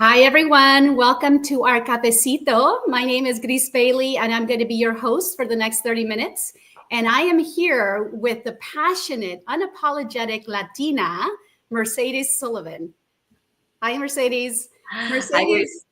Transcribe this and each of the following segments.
Hi, everyone. Welcome to our Cafecito. My name is Gris Bailey, and I'm going to be your host for the next 30 minutes. And I am here with the passionate, unapologetic Latina, Mercedes Sullivan. Hi, Mercedes. Hi, Grace.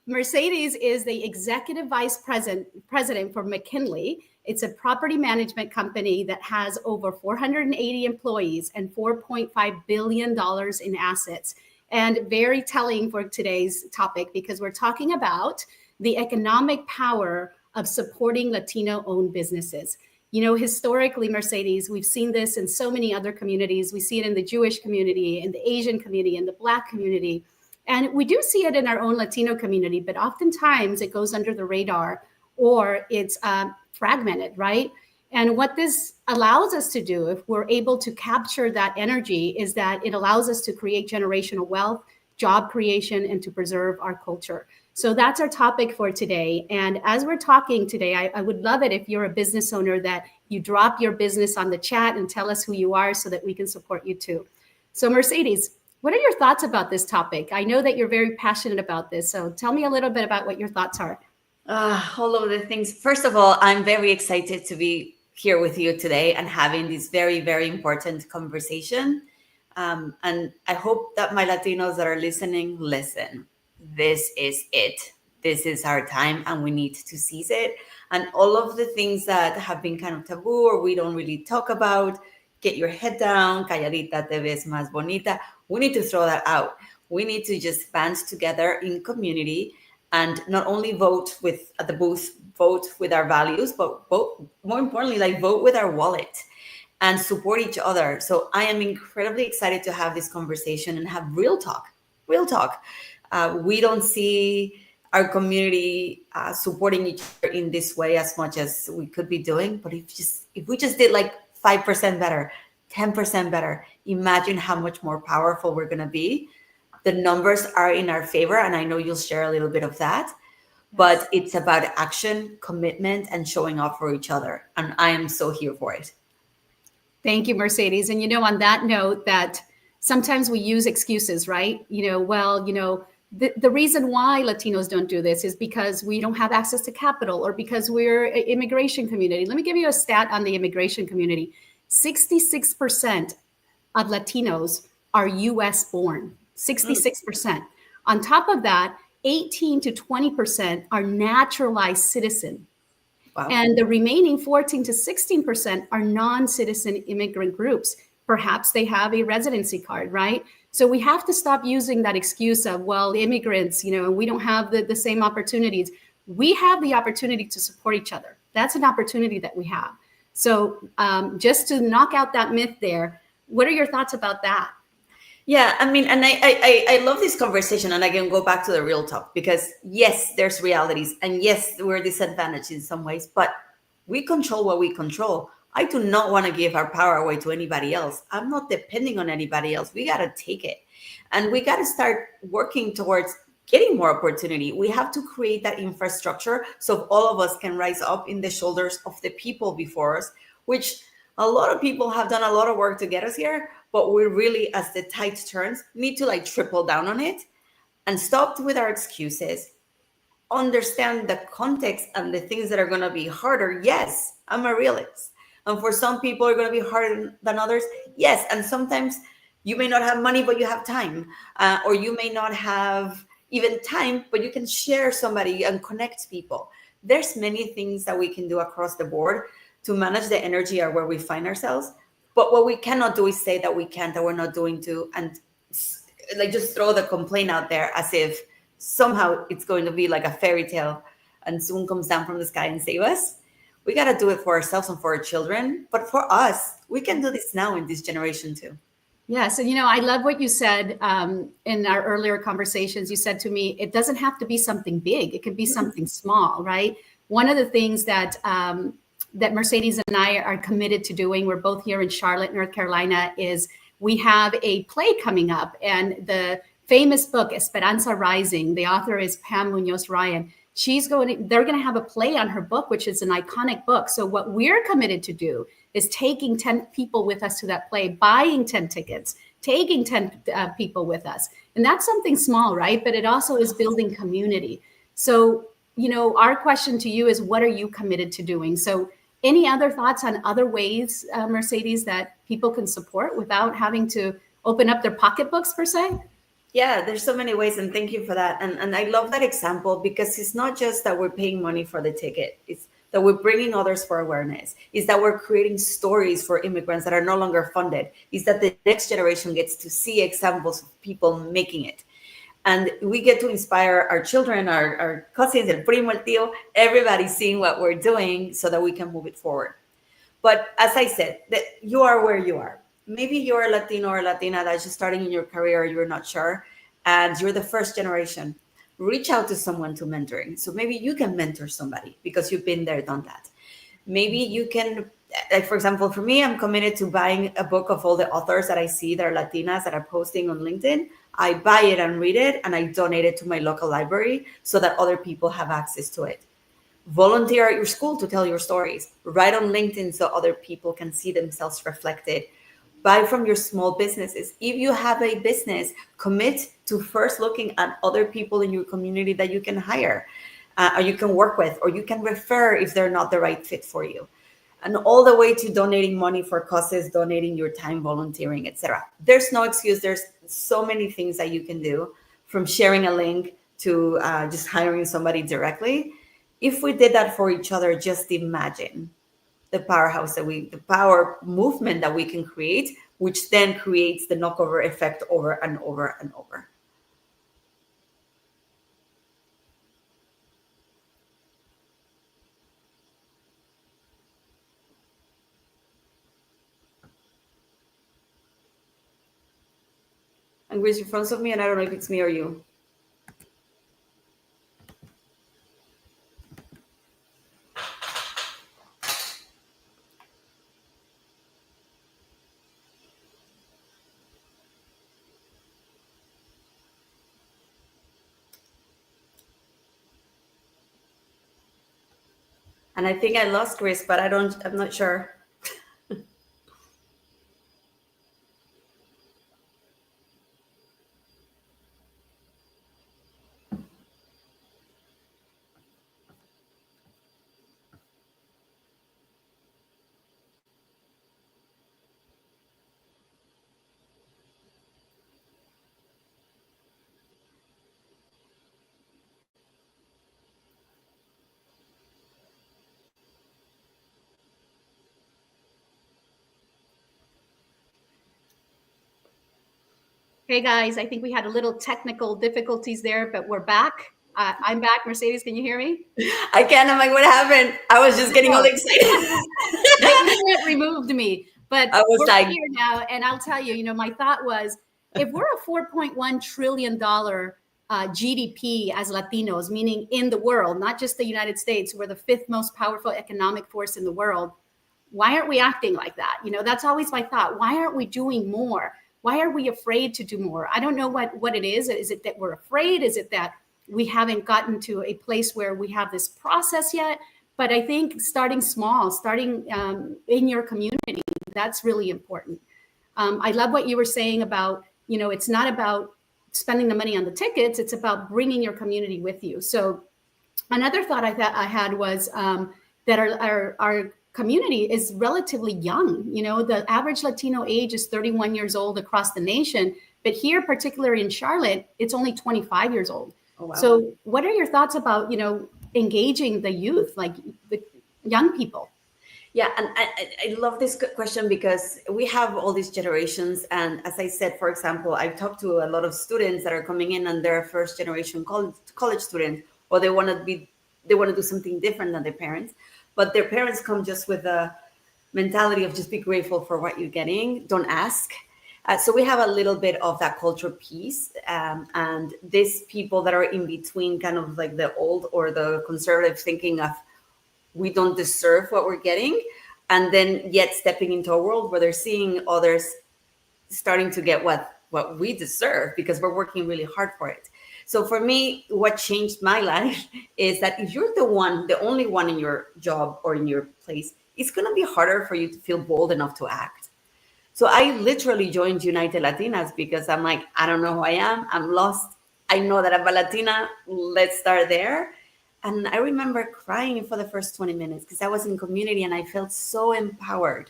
Mercedes is the executive vice president for McKinley. It's a property management company that has over 480 employees and $4.5 billion in assets. And very telling for today's topic because we're talking about the economic power of supporting Latino-owned businesses. You know, historically, Mercedes, we've seen this in so many other communities. We see it in the Jewish community, in the Asian community, in the Black community. And we do see it in our own Latino community, but oftentimes it goes under the radar or it's fragmented, right? And what this allows us to do, if we're able to capture that energy, is that it allows us to create generational wealth, job creation, and to preserve our culture. So that's our topic for today. And as we're talking today, I would love it if you're a business owner that you drop your business on the chat and tell us who you are so that we can support you too. So Mercedes, what are your thoughts about this topic? I know that you're very passionate about this. So tell me a little bit about what your thoughts are. All of the things. First of all, I'm very excited to be here with you today and having this very, very important conversation. And I hope that my Latinos that are listening, listen. This is it. This is our time and we need to seize it. And all of the things that have been kind of taboo or we don't really talk about, get your head down, calladita te ves más bonita. We need to throw that out. We need to just band together in community and not only vote with at the booth, vote with our values, but vote, more importantly, like vote with our wallet and support each other. So I am incredibly excited to have this conversation and have real talk. We don't see our community supporting each other in this way as much as we could be doing. But if we just did like 5% better, 10% better, imagine how much more powerful we're going to be. The numbers are in our favor, and I know you'll share a little bit of that, but it's about action, commitment, and showing up for each other. And I am so here for it. Thank you, Mercedes. And, you know, on that note, that sometimes we use excuses, right? The reason why Latinos don't do this is because we don't have access to capital or because we're an immigration community. Let me give you a stat on the immigration community. 66% of Latinos are US born, 66%. On top of that, 18 to 20% are naturalized citizen. Wow. And the remaining 14 to 16% are non-citizen immigrant groups. Perhaps they have a residency card, right? So we have to stop using that excuse of, well, immigrants, we don't have the same opportunities. We have the opportunity to support each other. That's an opportunity that we have. So just to knock out that myth there, what are your thoughts about that? Yeah, I mean, and I love this conversation, and I can go back to the real talk because yes, there's realities, and yes, we're disadvantaged in some ways, but we control what we control. I do not want to give our power away to anybody else. I'm not depending on anybody else. We got to take it, and we got to start working towards getting more opportunity. We have to create that infrastructure so all of us can rise up in the shoulders of the people before us, which a lot of people have done a lot of work to get us here, but we really, as the tide turns, need to like triple down on it and stop with our excuses, understand the context and the things that are going to be harder. Yes, I'm a realist. And for some people are going to be harder than others. Yes. And sometimes you may not have money, but you have time, or you may not have even time, but you can share somebody and connect people. There's many things that we can do across the board to manage the energy or where we find ourselves. But what we cannot do is say that we can't, that we're not doing to, and like just throw the complaint out there as if somehow it's going to be like a fairy tale and soon comes down from the sky and save us. We got to do it for ourselves and for our children. But for us, we can do this now in this generation too. Yeah. So, I love what you said in our earlier conversations. You said to me, it doesn't have to be something big. It could be something small, right? One of the things that Mercedes and I are committed to doing, we're both here in Charlotte, North Carolina, is we have a play coming up. And the famous book, Esperanza Rising, the author is Pam Munoz Ryan. They're going to have a play on her book, which is an iconic book. So what we're committed to do is taking 10 people with us to that play, buying 10 tickets, taking 10 people with us. And that's something small, right? But it also is building community. So, our question to you is, what are you committed to doing? So any other thoughts on other ways, Mercedes, that people can support without having to open up their pocketbooks per se? Yeah, there's so many ways, and thank you for that. And I love that example, because it's not just that we're paying money for the ticket. It's that we're bringing others for awareness. It's that we're creating stories for immigrants that are no longer funded. It's that the next generation gets to see examples of people making it. And we get to inspire our children, our cousins, el primo, el tío, everybody seeing what we're doing so that we can move it forward. But as I said, that you are where you are. Maybe you're a Latino or Latina that's just starting in your career, you're not sure, and you're the first generation. Reach out to someone to mentoring. So maybe you can mentor somebody because you've been there, done that. Maybe you can, like, for example, for me, I'm committed to buying a book of all the authors that I see that are Latinas that are posting on LinkedIn. I buy it and read it, and I donate it to my local library so that other people have access to it. Volunteer at your school to tell your stories. Write on LinkedIn so other people can see themselves reflected. Buy from your small businesses. If you have a business, commit to first looking at other people in your community that you can hire, or you can work with, or you can refer if they're not the right fit for you. And all the way to donating money for causes, donating your time, volunteering, etc. There's no excuse. There's so many things that you can do, from sharing a link to just hiring somebody directly. If we did that for each other, just imagine the the power movement that we can create, which then creates the knockover effect over and over and over. And Gris, in front of me, and I don't know if it's me or you. And I think I lost Gris, but I'm not sure. Hey guys, I think we had a little technical difficulties there, but we're back. I'm back. Mercedes, can you hear me? I can't. I'm like, what happened? I was just getting all excited. The internet removed me, but I was we're like, here now. And I'll tell you, my thought was, if we're a $4.1 trillion GDP as Latinos, meaning in the world, not just the United States, we're the fifth most powerful economic force in the world. Why aren't we acting like that? That's always my thought. Why aren't we doing more? Why are we afraid to do more? I don't know what it is. Is it that we're afraid? Is it that we haven't gotten to a place where we have this process yet? But I think starting small, starting in your community, that's really important. I love what you were saying about, it's not about spending the money on the tickets. It's about bringing your community with you. So another thought I had was that our community is relatively young. The average Latino age is 31 years old across the nation, but here, particularly in Charlotte, it's only 25 years old. oh, wow. So what are your thoughts about, engaging the youth, like the young people? Yeah, and I love this question, because we have all these generations. And as I said, for example, I've talked to a lot of students that are coming in and they're first generation college students, or they want to do something different than their parents. But their parents come just with a mentality of just be grateful for what you're getting. Don't ask. So we have a little bit of that culture piece. And these people that are in between, kind of like the old or the conservative thinking of we don't deserve what we're getting. And then yet stepping into a world where they're seeing others starting to get what we deserve because we're working really hard for it. So for me, what changed my life is that if you're the only one in your job or in your place, it's going to be harder for you to feel bold enough to act. So I literally joined United Latinas because I'm like, I don't know who I am. I'm lost. I know that I'm a Latina. Let's start there. And I remember crying for the first 20 minutes because I was in community and I felt so empowered.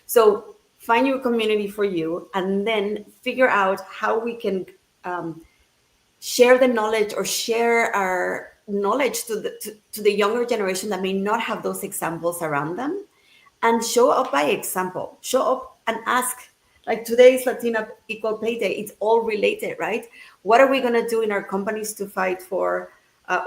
So find your community for you and then figure out how we can share the knowledge or share our knowledge to the younger generation that may not have those examples around them, and show up by example. Show up and ask. Like today's Latina Equal Pay Day, it's all related, right? What are we going to do in our companies to fight for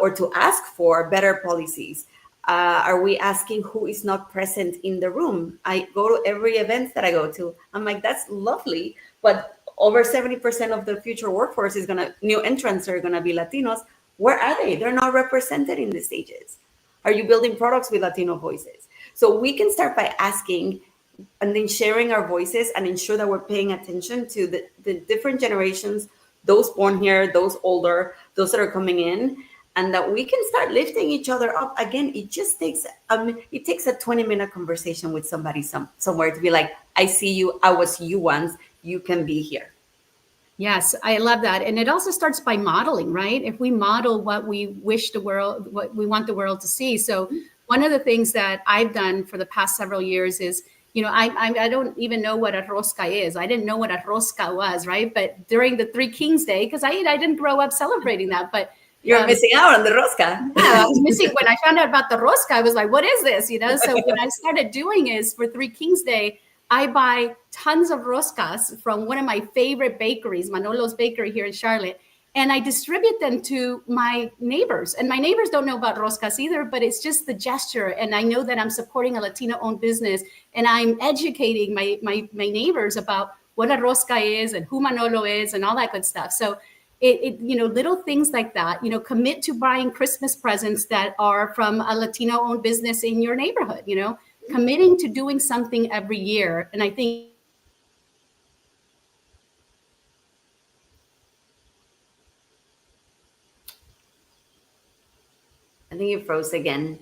or to ask for better policies? Are we asking who is not present in the room? I go to every event that I go to. I'm like, that's lovely, but over 70% of the future workforce is new entrants are gonna be Latinos. Where are they? They're not represented in the stages. Are you building products with Latino voices? So we can start by asking and then sharing our voices and ensure that we're paying attention to the different generations, those born here, those older, those that are coming in, and that we can start lifting each other up. Again, it just takes a 20-minute conversation with somebody somewhere to be like, I see you, I was you once, you can be here. Yes, I love that. And it also starts by modeling, right? If we model what we wish the world, what we want the world to see. So one of the things that I've done for the past several years is, I don't even know what a rosca is. I didn't know what a rosca was, right? But during the Three Kings Day, because I didn't grow up celebrating that, but you're missing out on the rosca. Yeah, I was missing. When I found out about the rosca, I was like, what is this? So what I started doing is for Three Kings Day, I buy tons of roscas from one of my favorite bakeries, Manolo's Bakery here in Charlotte, and I distribute them to my neighbors. And my neighbors don't know about roscas either, but it's just the gesture. And I know that I'm supporting a Latino-owned business, and I'm educating my neighbors about what a rosca is and who Manolo is and all that good stuff. So little things like that, commit to buying Christmas presents that are from a Latino-owned business in your neighborhood, committing to doing something every year. And I think you froze again.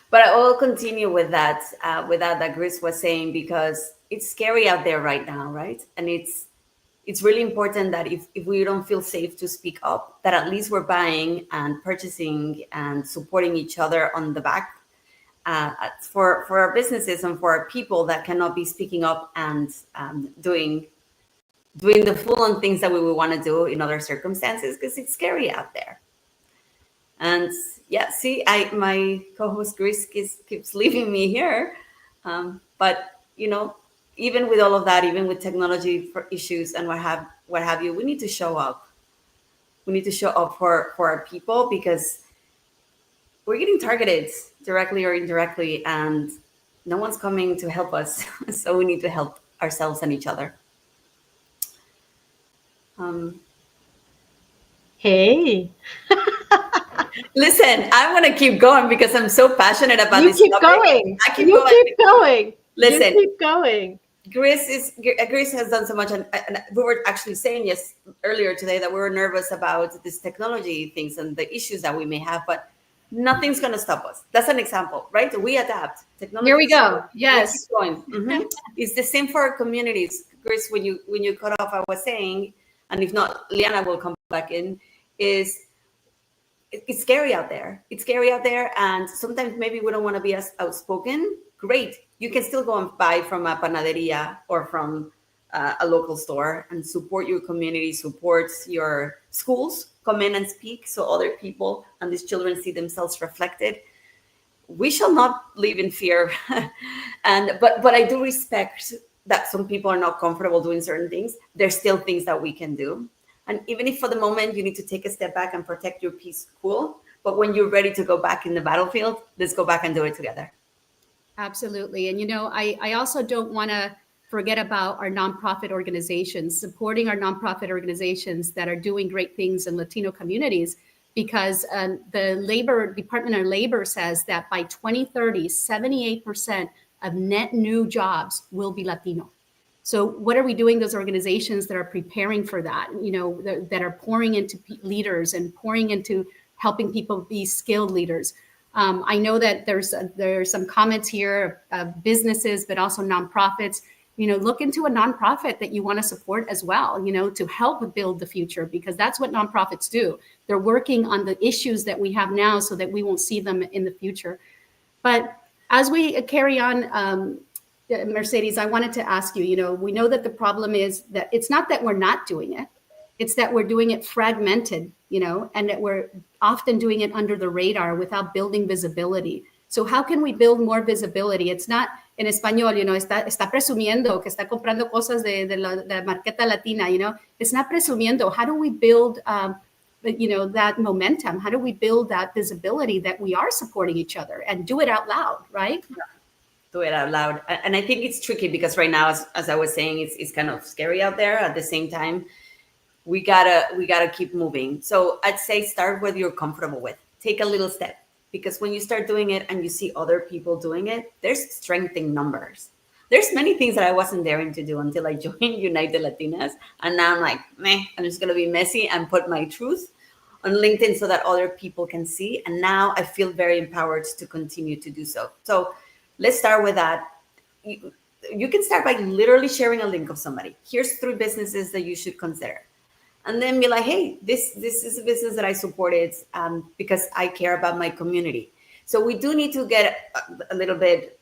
But I will continue with that Gris was saying, because it's scary out there right now, right? And it's really important that if we don't feel safe to speak up, that at least we're buying and purchasing and supporting each other on the back for our businesses and for our people that cannot be speaking up and doing the full-on things that we would want to do in other circumstances, because it's scary out there. And yeah, see, my co-host Gris keeps leaving me here, but even with all of that, even with technology for issues and what have you, we need to show up. We need to show up for our people, because we're getting targeted directly or indirectly, and no one's coming to help us. So we need to help ourselves and each other. Hey. Listen, I'm going to keep going because I'm so passionate about this keep topic. going. Keep going. Listen, you keep going. Gris has done so much, and we were actually saying earlier today that we were nervous about this technology things and the issues that we may have, but nothing's going to stop us. That's an example, right? We adapt. Technology. Here we go. Yes. Mm-hmm. It's the same for our communities. Gris, when you cut off, I was saying, and if not, Liana will come back in, it's scary out there. It's scary out there. And sometimes maybe we don't want to be as outspoken. Great. You can still go and buy from a panaderia or from a local store and support your community, support your schools, come in and speak so other people and these children see themselves reflected. We shall not live in fear. But I do respect that some people are not comfortable doing certain things. There's still things that we can do. And even if for the moment you need to take a step back and protect your peace, cool. But when you're ready to go back in the battlefield, let's go back and do it together. Absolutely. And, I also don't want to forget about our nonprofit organizations, supporting our nonprofit organizations that are doing great things in Latino communities, because the Department of Labor says that by 2030, 78% of net new jobs will be Latino. So what are we doing? Those organizations that are preparing for that, that are pouring into leaders and pouring into helping people be skilled leaders. I know that there's some comments here of businesses, but also nonprofits. look into a nonprofit that you want to support as well, to help build the future, because that's what nonprofits do. They're working on the issues that we have now so that we won't see them in the future. But as we carry on, Mercedes, I wanted to ask you, we know that the problem is that it's not that we're not doing it. It's that we're doing it fragmented, and that we're often doing it under the radar without building visibility. So how can we build more visibility? It's not en español, está presumiendo que está comprando cosas de la marqueta latina, it's not presumiendo. How do we build, that momentum? How do we build that visibility that we are supporting each other and do it out loud, right? Do it out loud. And I think it's tricky because right now, as I was saying, it's kind of scary out there. At the same time, we gotta keep moving. So I'd say start what you're comfortable with. Take a little step, because when you start doing it and you see other people doing it, there's strength in numbers. There's many things that I wasn't daring to do until I joined Unite the Latinas. And now I'm like, I'm just gonna be messy and put my truth on LinkedIn so that other people can see. And now I feel very empowered to continue to do so. So let's start with that. You can start by literally sharing a link of somebody. Here's 3 businesses that you should consider. And then be like, hey, this is a business that I supported because I care about my community. So we do need to get a little bit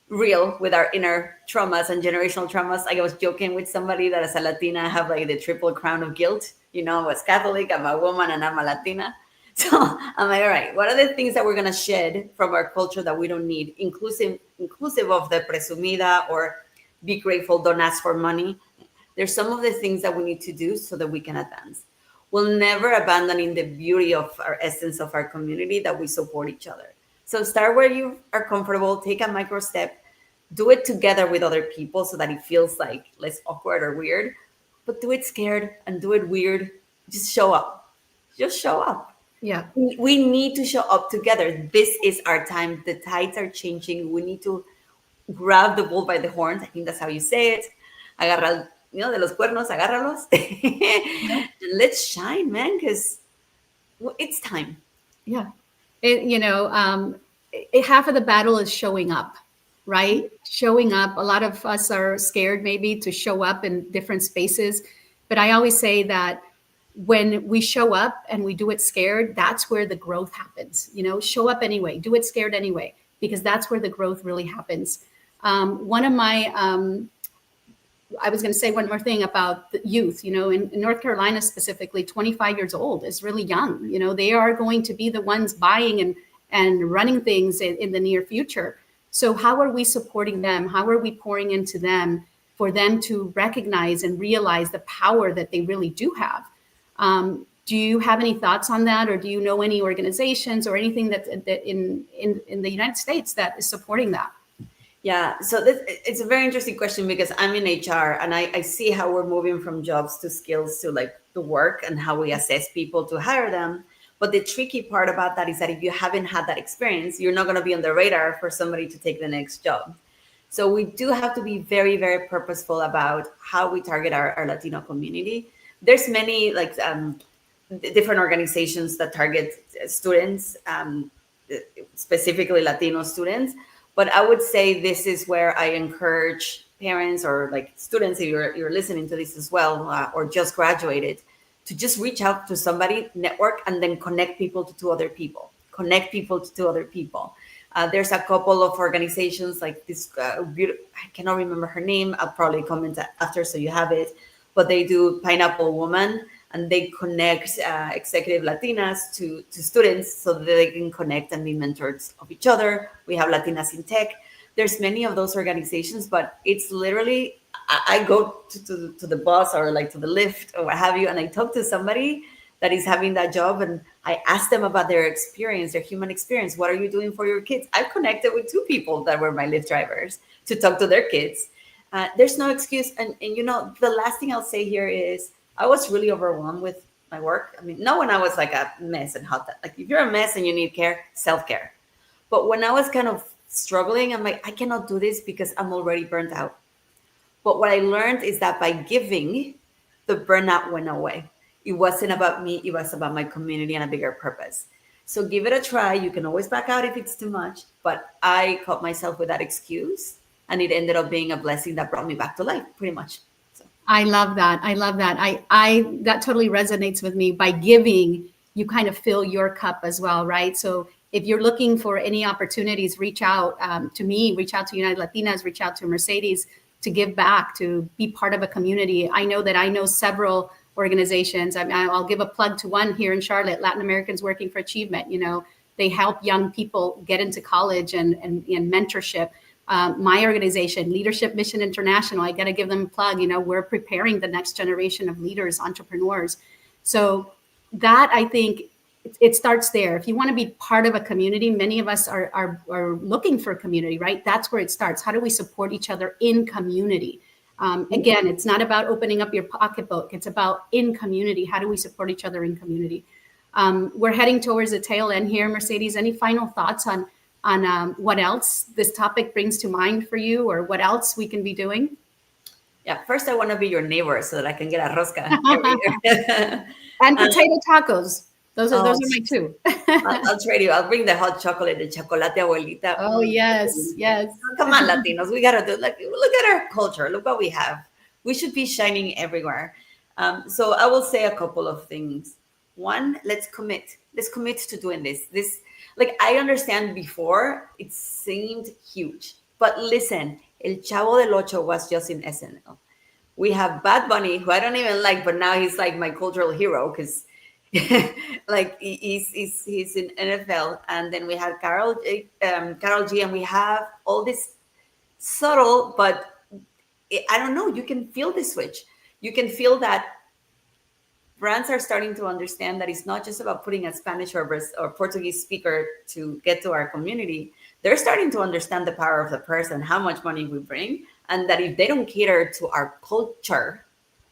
real with our inner traumas and generational traumas. I was joking with somebody that as a Latina, I have like the triple crown of guilt. I was Catholic, I'm a woman, and I'm a Latina. So I'm like, all right, what are the things that we're going to shed from our culture that we don't need, inclusive of the presumida or be grateful, don't ask for money. There's some of the things that we need to do so that we can advance. We'll never abandoning the beauty of our essence of our community, that we support each other. So start where you are comfortable, take a micro step, do it together with other people so that it feels like less awkward or weird, but do it scared and do it weird. Just show up. Just show up. Yeah. We need to show up together. This is our time. The tides are changing. We need to grab the bull by the horns. I think that's how you say it. Agarra de los cuernos, agárralos. Let's shine, man, because it's time. Yeah. Half of the battle is showing up, right? Showing up. A lot of us are scared maybe to show up in different spaces. But I always say that when we show up and we do it scared, that's where the growth happens. Show up anyway, do it scared anyway, because that's where the growth really happens. One of my, I was going to say one more thing about the youth, in North Carolina specifically, 25 years old is really young. They are going to be the ones buying and running things in the near future. So how are we supporting them? How are we pouring into them for them to recognize and realize the power that they really do have? Do you have any thoughts on that? Or do you know any organizations or anything that in the United States that is supporting that? Yeah, so it's a very interesting question because I'm in HR and I see how we're moving from jobs to skills to like the work and how we assess people to hire them. But the tricky part about that is that if you haven't had that experience, you're not going to be on the radar for somebody to take the next job. So we do have to be very, very purposeful about how we target our Latino community. There's many like different organizations that target students, specifically Latino students. But I would say this is where I encourage parents or like students, if you're listening to this as well, or just graduated, to just reach out to somebody, network, and then connect people to other people. Connect people to other people. There's a couple of organizations like this, I cannot remember her name. I'll probably comment after so you have it. But they do Pineapple Woman, and they connect executive Latinas to students so that they can connect and be mentors of each other. We have Latinas in Tech. There's many of those organizations, but it's literally, I go to the bus or like to the lift or what have you, and I talk to somebody that is having that job, and I ask them about their experience, their human experience. What are you doing for your kids? I've connected with 2 people that were my Lyft drivers to talk to their kids. There's no excuse. And the last thing I'll say here is, I was really overwhelmed with my work. I mean, not when I was like a mess and hot. Like if you're a mess and you need care, self-care. But when I was kind of struggling, I'm like, I cannot do this because I'm already burnt out. But what I learned is that by giving, the burnout went away. It wasn't about me. It was about my community and a bigger purpose. So give it a try. You can always back out if it's too much. But I caught myself with that excuse. and it ended up being a blessing that brought me back to life, pretty much. So. I love that. I love that. I that totally resonates with me. By giving, you kind of fill your cup as well, right? So if you're looking for any opportunities, reach out to me, reach out to United Latinas, reach out to Mercedes to give back, to be part of a community. I know several organizations. I'll give a plug to one here in Charlotte, Latin Americans Working for Achievement. They help young people get into college and mentorship. My organization, Leadership Mission International, I got to give them a plug. We're preparing the next generation of leaders, entrepreneurs. So that, I think, it starts there. If you want to be part of a community, many of us are looking for a community, right? That's where it starts. How do we support each other in community? Again, it's not about opening up your pocketbook. It's about in community. How do we support each other in community? We're heading towards the tail end here. Mercedes, any final thoughts on what else this topic brings to mind for you, or what else we can be doing? Yeah, first I want to be your neighbor so that I can get a rosca every year. And potato tacos. Those are my two. I'll trade you. I'll bring the hot chocolate, the chocolate abuelita. Oh, yes. Come on, Latinos. We got to do, look at our culture. Look what we have. We should be shining everywhere. So I will say a couple of things. One, let's commit. Let's commit to doing this. I understand before it seemed huge, but listen, El Chavo del Ocho was just in SNL. We have Bad Bunny, who I don't even like, but now he's like my cultural hero because he's in NFL. And then we have Carol G, and we have all this subtle, but I don't know, you can feel the switch. You can feel that brands are starting to understand that it's not just about putting a Spanish or Portuguese speaker to get to our community. They're starting to understand the power of the person, how much money we bring, and that if they don't cater to our culture,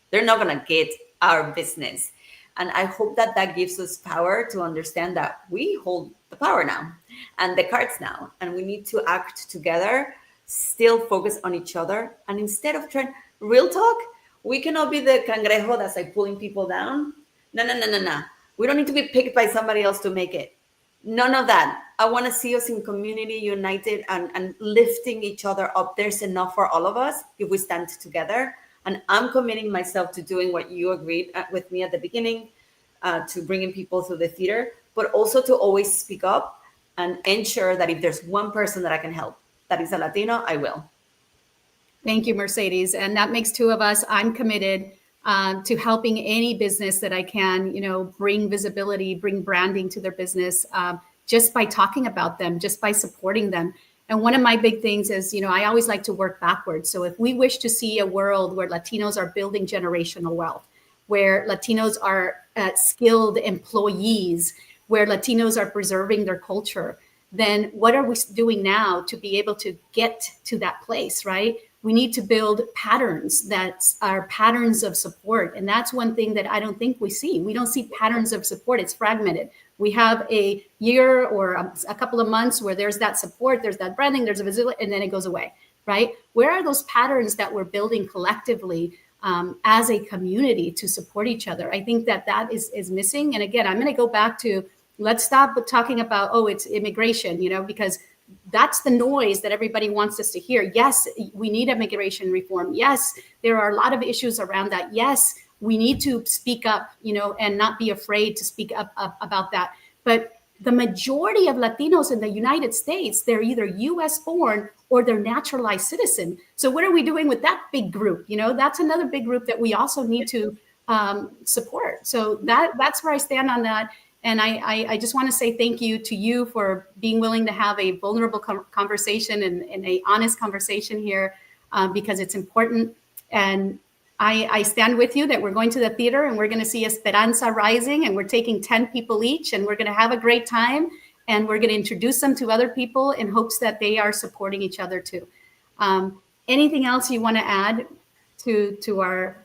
they're not going to get our business. And I hope that gives us power to understand that we hold the power now and the cards now, and we need to act together, still focus on each other. And instead of trying, real talk, we cannot be the cangrejo that's like pulling people down. No. We don't need to be picked by somebody else to make it. None of that. I want to see us in community, united and lifting each other up. There's enough for all of us if we stand together. And I'm committing myself to doing what you agreed with me at the beginning, to bringing people through the theater, but also to always speak up and ensure that if there's one person that I can help that is a Latino, I will. Thank you, Mercedes. And that makes two of us. I'm committed to helping any business that I can, bring visibility, bring branding to their business, just by talking about them, just by supporting them. And one of my big things is, I always like to work backwards. So if we wish to see a world where Latinos are building generational wealth, where Latinos are skilled employees, where Latinos are preserving their culture, then what are we doing now to be able to get to that place, right? We need to build patterns that are patterns of support. And that's one thing that I don't think we see. We don't see patterns of support. It's fragmented. We have a year or a couple of months where there's that support, there's that branding, there's a visibility, and then it goes away, right? Where are those patterns that we're building collectively as a community to support each other? I think that is missing. And again, I'm going to go back to, let's stop talking about, it's immigration, because that's the noise that everybody wants us to hear. Yes, we need immigration reform. Yes, there are a lot of issues around that. Yes, we need to speak up, and not be afraid to speak up about that. But the majority of Latinos in the United States, they're either US born or they're naturalized citizen. So what are we doing with that big group? That's another big group that we also need to support. So that's where I stand on that. And I just want to say thank you to you for being willing to have a vulnerable conversation and a honest conversation here, because it's important. And I stand with you that we're going to the theater and we're going to see Esperanza Rising, and we're taking 10 people each, and we're going to have a great time, and we're going to introduce them to other people in hopes that they are supporting each other too. Anything else you want to add to our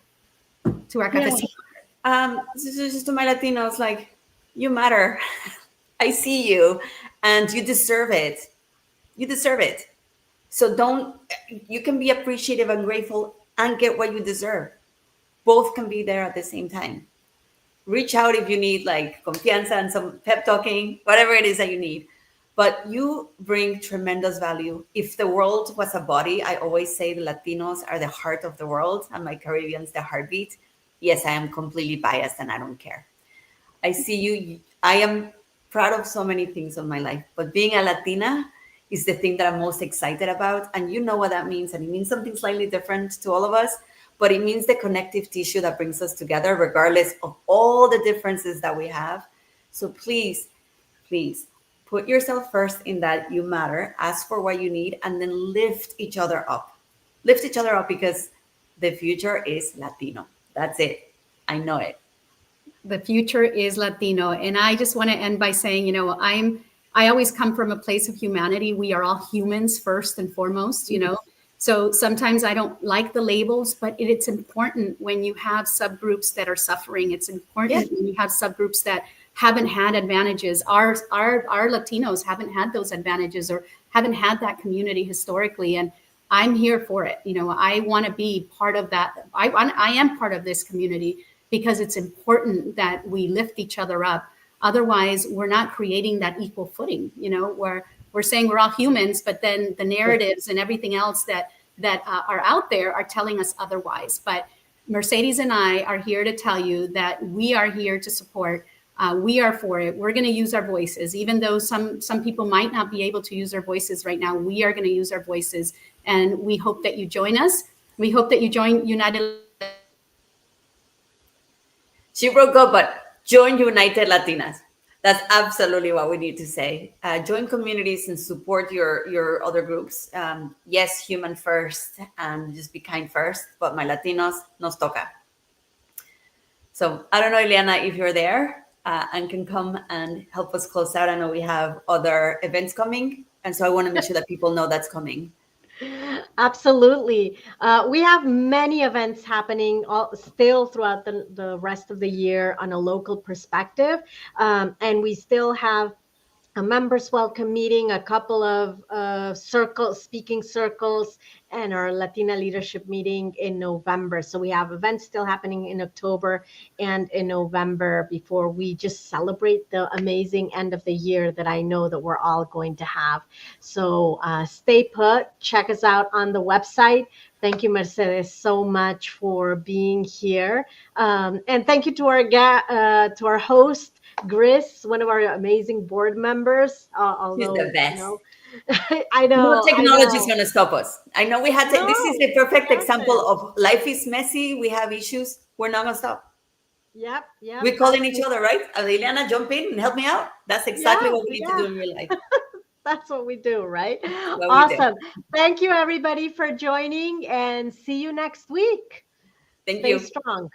Cafecito? Just to my Latinos, you matter. I see you, and you deserve it. You deserve it. So you can be appreciative and grateful and get what you deserve. Both can be there at the same time. Reach out if you need confianza and some pep talking, whatever it is that you need. but you bring tremendous value. If the world was a body, I always say the Latinos are the heart of the world and my Caribbeans the heartbeat. Yes, I am completely biased and I don't care. I see you. I am proud of so many things of my life, but being a Latina is the thing that I'm most excited about. And you know what that means. And it means something slightly different to all of us, but it means the connective tissue that brings us together, regardless of all the differences that we have. So please, please put yourself first in that you matter, ask for what you need, and then lift each other up. Lift each other up because the future is Latino. That's it. I know it. The future is Latino. And I just want to end by saying, I always come from a place of humanity. We are all humans first and foremost, So sometimes I don't like the labels, but it's important when you have subgroups that are suffering. It's important when you have subgroups that haven't had advantages. Our Latinos haven't had those advantages or haven't had that community historically. And I'm here for it. I want to be part of that. I am part of this community because it's important that we lift each other up. Otherwise, we're not creating that equal footing, where we're saying we're all humans, but then the narratives and everything else that are out there are telling us otherwise. But Mercedes and I are here to tell you that we are here to support. We are for it. We're going to use our voices, even though some people might not be able to use their voices right now. We are going to use our voices, and we hope that you join us. We hope that you join United. She broke up, but join United Latinas. That's absolutely what we need to say. Join communities and support your other groups. Yes, human first, and just be kind first. But my Latinos, nos toca. So I don't know, Ileana, if you're there and can come and help us close out. I know we have other events coming, and so I want to make sure that people know that's coming. Absolutely. We have many events happening still throughout the rest of the year on a local perspective. And we still have a members welcome meeting, a couple of speaking circles, and our Latina leadership meeting in November. So we have events still happening in October and in November before we just celebrate the amazing end of the year that I know that we're all going to have. So stay put, check us out on the website. Thank you, Mercedes, so much for being here. And thank you to our host, Gris, one of our amazing board members. Although, She's the best. I know. No technology is going to stop us. I know we had to. No, this is the perfect nothing. example of life is messy. We have issues. We're not going to stop. Yep. We're calling each other, right? Adeliana, jump in and help me out. That's exactly what we need to do in real life. That's what we do, right? Awesome. Thank you, everybody, for joining, and see you next week. Thank you. Stay strong.